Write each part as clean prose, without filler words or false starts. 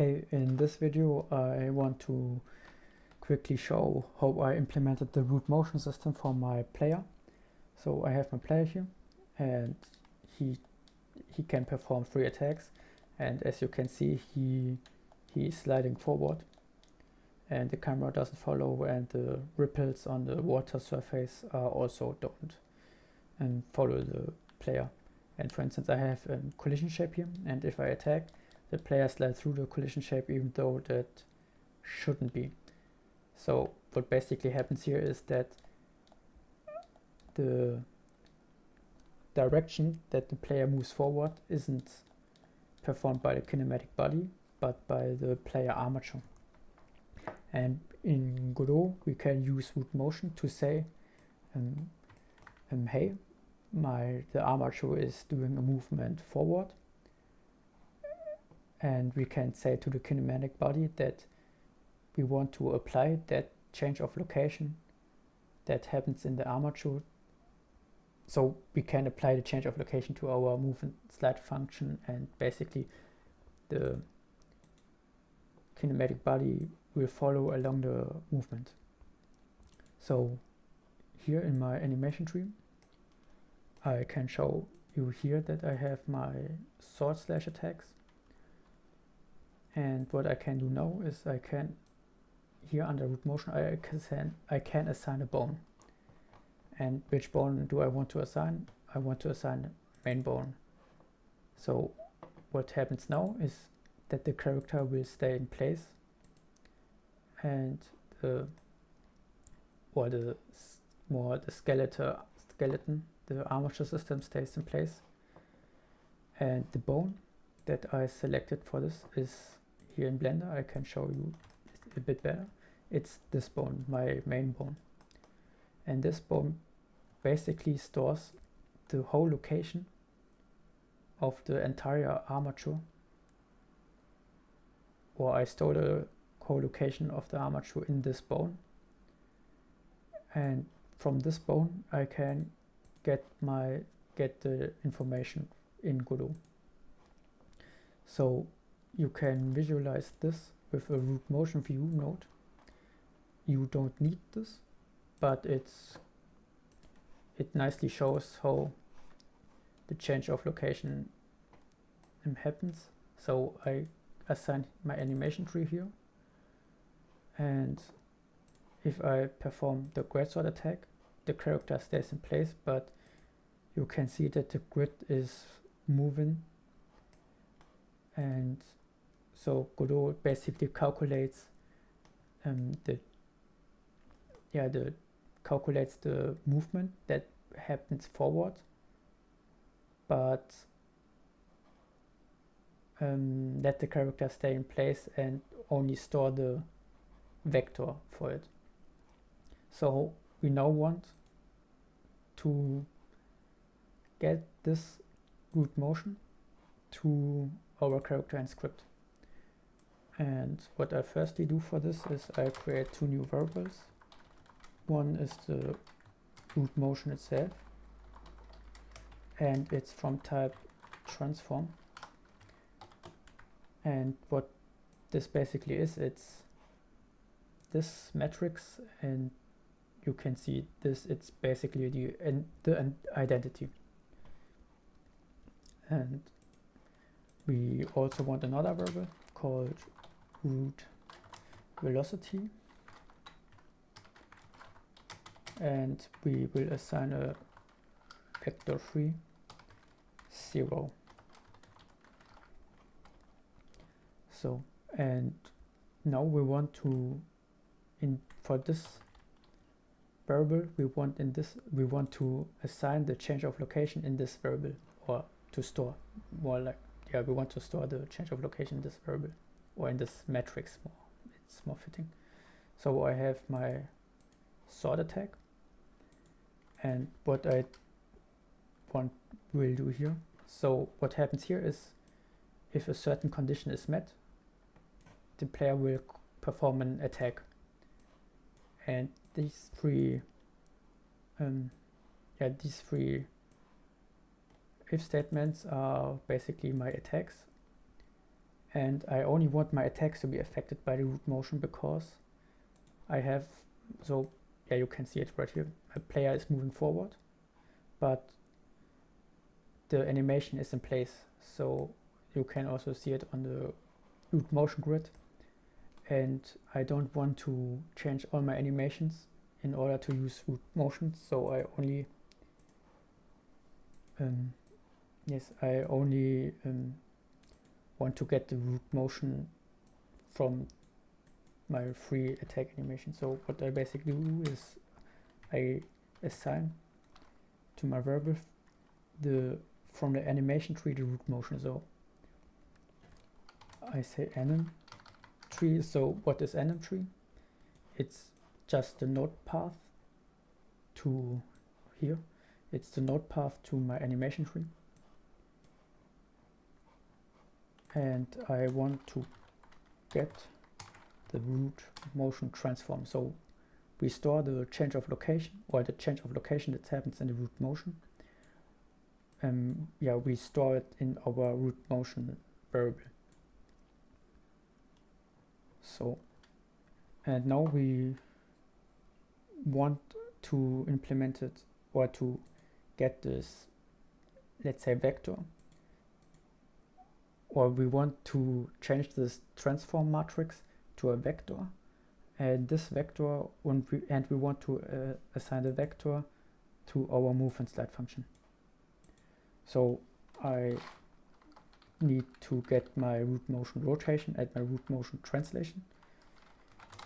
Hey, in this video I want to quickly show how I implemented the root motion system for my player. So I have my player here and he can perform 3 attacks, and as you can see he's sliding forward and the camera doesn't follow, and the ripples on the water surface also don't follow the player. And for instance, I have a collision shape here, and if I attack, the player slides through the collision shape even though that shouldn't be. So what basically happens here is that the direction that the player moves forward isn't performed by the kinematic body but by the player armature. And in Godot we can use root motion to say hey, the armature is doing a movement forward, and we can say to the kinematic body that we want to apply that change of location that happens in the armature. So we can apply the change of location to our move and slide function, and basically the kinematic body will follow along the movement. So here in my animation tree I can show you here that I have my sword slash attacks, and what I can do now is I can, here under root motion, I can assign a bone. And which bone do I want to assign? I want to assign main bone. So what happens now is that the character will stay in place, and the skeleton, the armature system, stays in place. And the bone that I selected for this is here in Blender. I can show you a bit better. It's this bone, my main bone. And this bone basically stores the whole location of the entire armature, or I store the whole location of the armature in this bone, and from this bone I can get the information in Godot. So you can visualize this with a root motion view node. You don't need this, but it nicely shows how the change of location happens. So I assign my animation tree here, and if I perform the greatsword attack, the character stays in place, but you can see that the grid is moving. And so Godot basically calculates calculates the movement that happens forward, but let the character stay in place and only store the vector for it. So we now want to get this root motion to our character in script. And what I firstly do for this is I create 2 new variables. One is the root motion itself, and it's from type transform. And what this basically is, it's this matrix, and you can see this, it's basically the identity. And we also want another variable called root velocity, and we will assign a vector 3 0. So, and now we want to, for this variable, we want to assign the change of location in this variable, or to store, more like, we want to store the change of location in this variable, or in this matrix more. It's more fitting. So I have my sword attack, and what I will do here. So what happens here is, if a certain condition is met, the player will perform an attack, and these three if statements are basically my attacks. and I only want my attacks to be affected by the root motion because I have, so yeah, you can see it right here. My player is moving forward, but the animation is in place, so you can also see it on the root motion grid. And I don't want to change all my animations in order to use root motion, so I only want to get the root motion from my free attack animation. So what I basically do is I assign to my variable from the animation tree the root motion. So I say anim tree. So what is anim tree? It's just the node path to here. It's the node path to my animation tree. And I want to get the root motion transform. So we store the change of location, or the change of location that happens in the root motion. Yeah, we store it in our root motion variable. So, and now we want to implement it, or to get this, let's say, vector, or we want to change this transform matrix to a vector, and this vector, and we want to assign the vector to our move and slide function. So I need to get my root motion rotation and my root motion translation.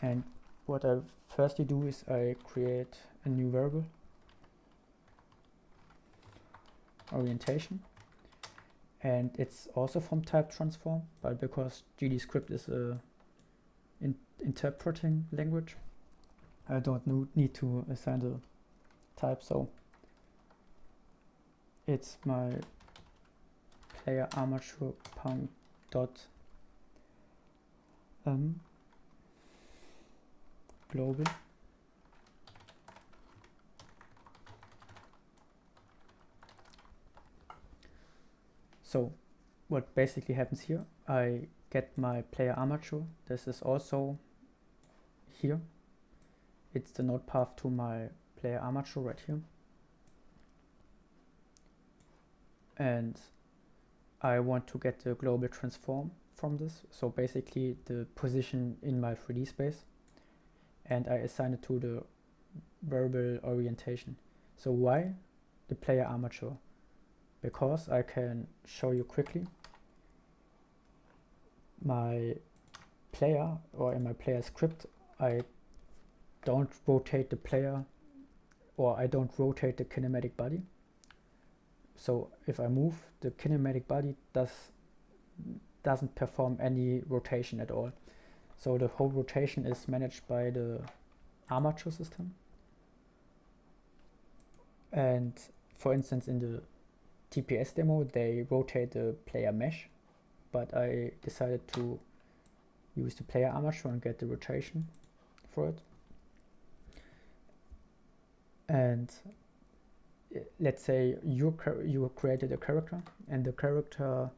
And what I firstly do is I create a new variable, orientation, and it's also from type transform, but because GDScript is a interpreting language, I don't need to assign the type. So it's my player armature pound dot global. So what basically happens here, I get my player armature. This is also here. It's the node path to my player armature right here. And I want to get the global transform from this. So basically the position in my 3D space. And I assign it to the variable orientation. So why the player armature? Because I can show you quickly my player, or in my player script, I don't rotate the player, or I don't rotate the kinematic body. So if I move, the kinematic body doesn't perform any rotation at all. So the whole rotation is managed by the armature system. And for instance, in the TPS demo, they rotate the player mesh, but I decided to use the player armature and get the rotation for it. And let's say you created a character, and the character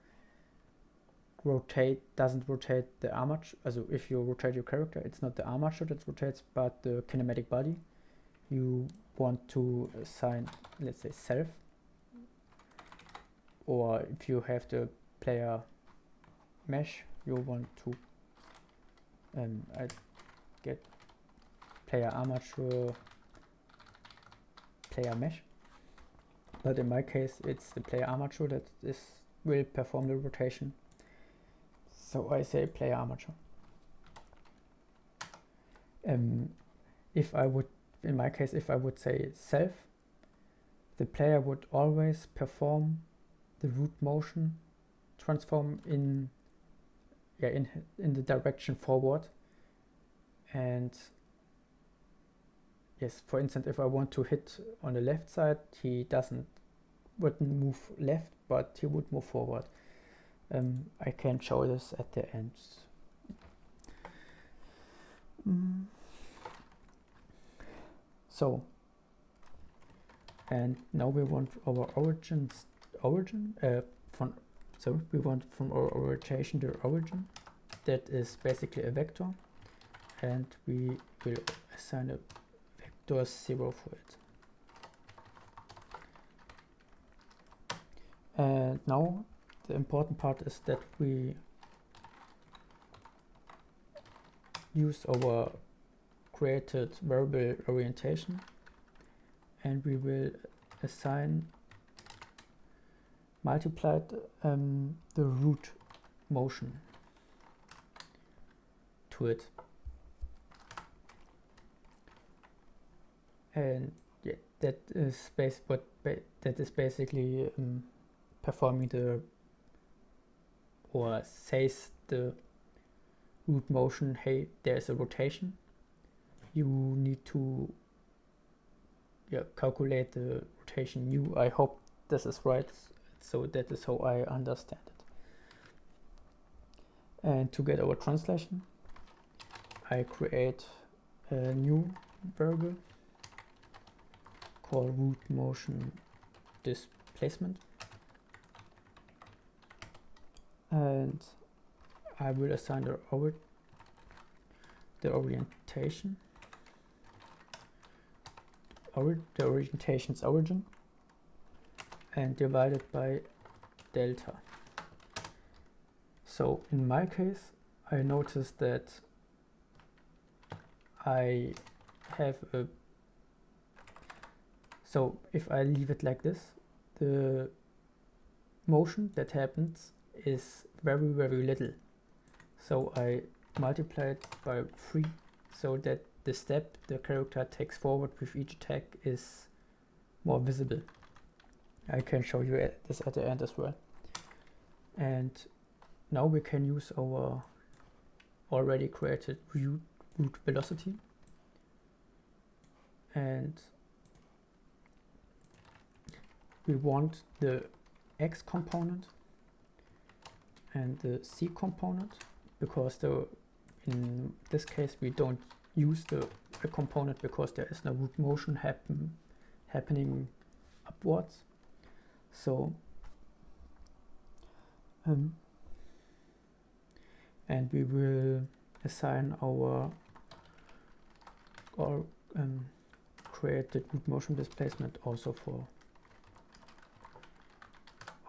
doesn't rotate the armature. So if you rotate your character, it's not the armature that rotates, but the kinematic body. You want to assign, let's say, self, or if you have the player mesh, you want to I get player armature player mesh, but in my case it's the player armature that will perform the rotation. So I say player armature. If I would, in my case, if I would say self, the player would always perform the root motion transform in the direction forward. And yes, for instance, if I want to hit on the left side, he wouldn't move left, but he would move forward. I can show this at the end. So, and now we want our origin So we want from our rotation the origin. That is basically a vector, and we will assign a vector 0 for it. And now the important part is that we use our created variable orientation, and we will assign multiplied the root motion to it. And yeah, that is basically performing the, or says the root motion, hey, there's a rotation. You need to calculate the rotation u. I hope this is right. So that is how I understand it. And to get our translation, I create a new variable called root motion displacement, and I will assign the orientation, the orientation's origin, and divide it by delta. So in my case, I noticed that I have a, so if I leave it like this, the motion that happens is very, very little. So I multiply it by 3 so that the step the character takes forward with each attack is more visible. I can show you this at the end as well. And now we can use our already created root velocity, and we want the x component and the c component, because in this case we don't use the component because there is no root motion happening upwards. So and we will assign our created root motion displacement also for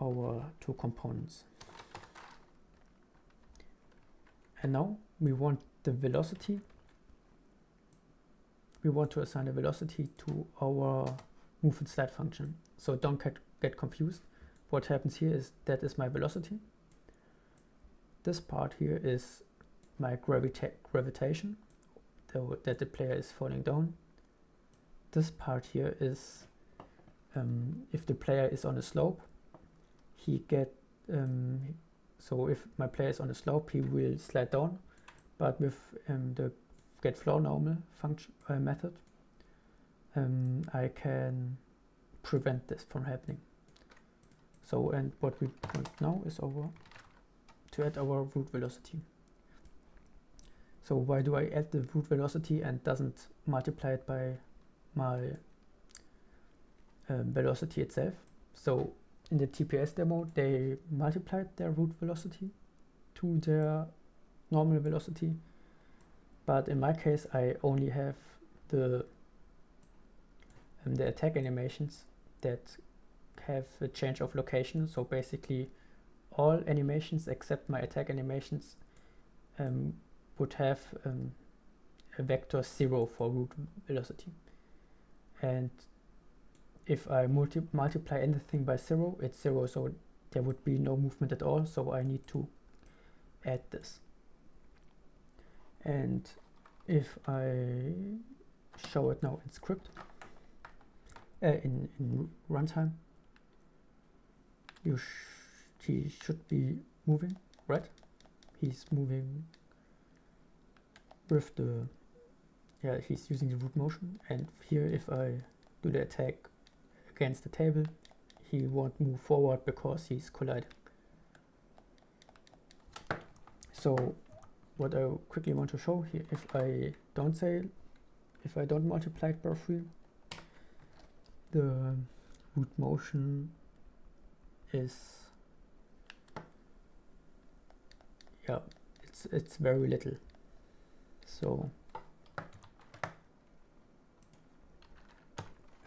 our two components. And now we want the velocity. We want to assign the velocity to our move and slide function. So don't get confused. What happens here is that is my velocity. This part here is my gravitation, that the player is falling down. This part here is if the player is on a slope, he get so if my player is on a slope, he will slide down, but with the get floor normal function method, I can prevent this from happening. So, and what we want now is to add our root velocity. So why do I add the root velocity and doesn't multiply it by my velocity itself? So in the TPS demo, they multiplied their root velocity to their normal velocity, but in my case I only have the attack animations that have a change of location. So basically all animations except my attack animations would have a vector 0 for root velocity, and if I multiply anything by 0, it's 0, so there would be no movement at all. So I need to add this. And if I show it now in script, in runtime, he should be moving, right? He's moving with the, he's using the root motion. And here, if I do the attack against the table, he won't move forward because he's colliding. So what I quickly want to show here, if I don't multiply it by 3, the root motion is yeah, it's very little. So,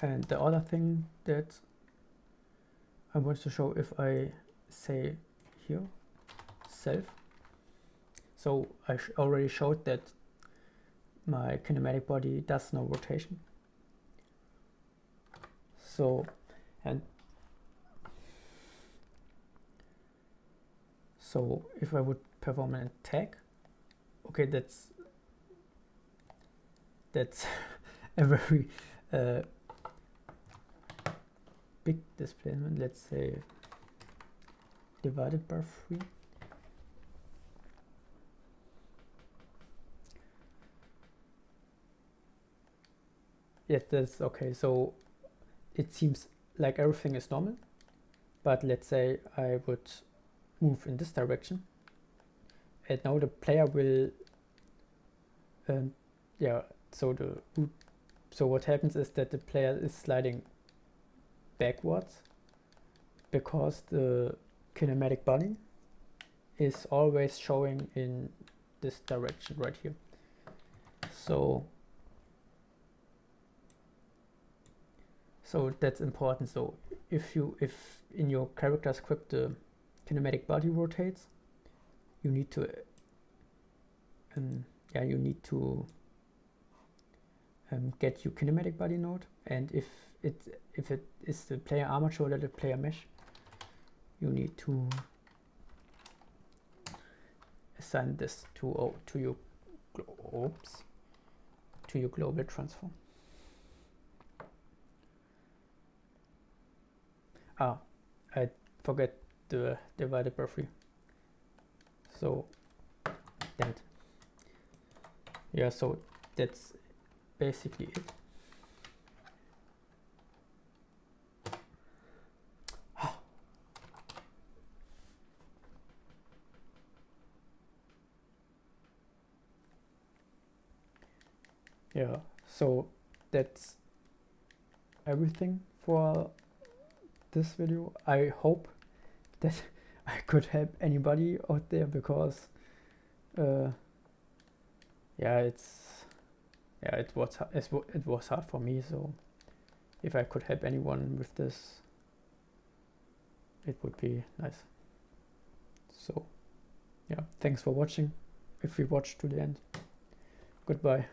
and the other thing that I want to show, if I say here self, so I already showed that my kinematic body does no rotation. So, and so if I would perform an attack, okay, that's a very big displacement. Let's say divided by 3. Yes, that's okay. So it seems like everything is normal, but let's say I would move in this direction, and now the player will yeah, so what happens is that the player is sliding backwards because the kinematic body is always showing in this direction right here. So that's important. So if in your character script the kinematic body rotates, you need to get your kinematic body node, and if it is the player armature or the player mesh, you need to assign this to your global transform. I forget the divided by 3. So that, yeah, so that's basically it. Yeah, so that's everything for this video. I hope that I could help anybody out there, because it was hard for me. So if I could help anyone with this, it would be nice. So yeah, thanks for watching, if you watched to the end. Goodbye.